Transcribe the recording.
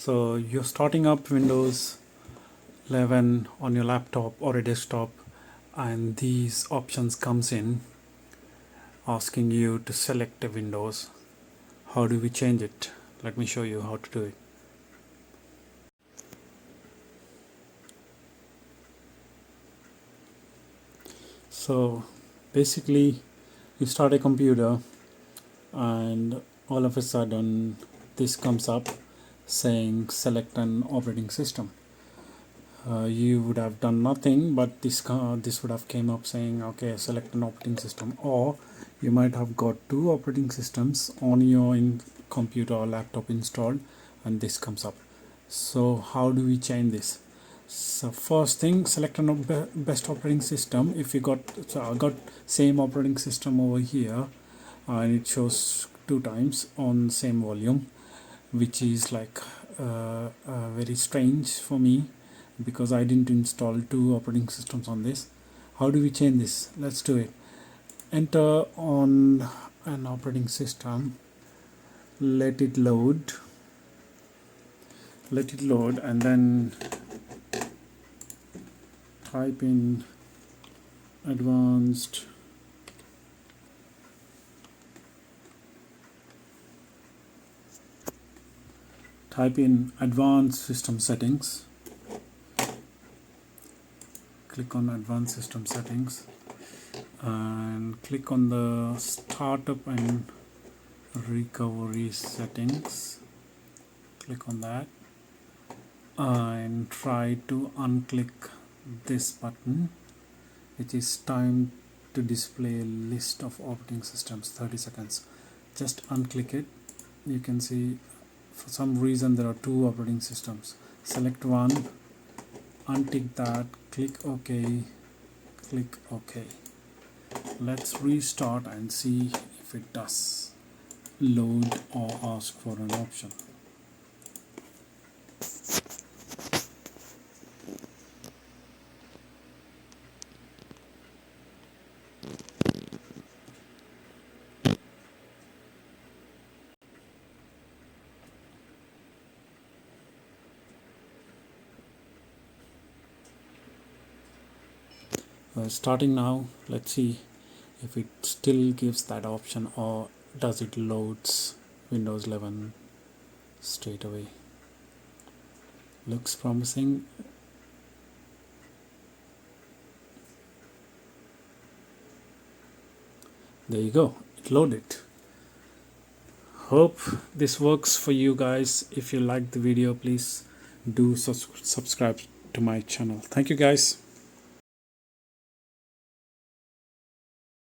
So you're starting up Windows 11 on your laptop or a desktop, and these options comes in asking you to select a Windows. How do we change it? Let me show you how to do it. So basically you start a computer and all of a sudden this comes up saying select an operating system. You would have done nothing, but this would have came up saying okay, select an operating system, or you might have got two operating systems on your computer or laptop installed and this comes up. So how do we change this? So first thing, select an best operating system. If you got, so I got same operating system over here and it shows 2 times on same volume, which is like very strange for me because I didn't install 2 operating systems on this. How do we change this? Let's do it. Enter on an operating system, let it load, and then type in advanced system settings. Click on advanced system settings and click on the startup and recovery settings. Click on that and try to unclick this button, which is time to display a list of operating systems, 30 seconds. Just unclick it. You can see for some reason there are 2 operating systems. Select one, untick that, click OK, click OK. Let's restart and see if it does load or ask for an option. Starting now. Let's see if it still gives that option or does it loads Windows 11 straight away. Looks promising. There you go, it loaded. Hope this works for you guys. If you like the video, please do subscribe to my channel. Thank you guys.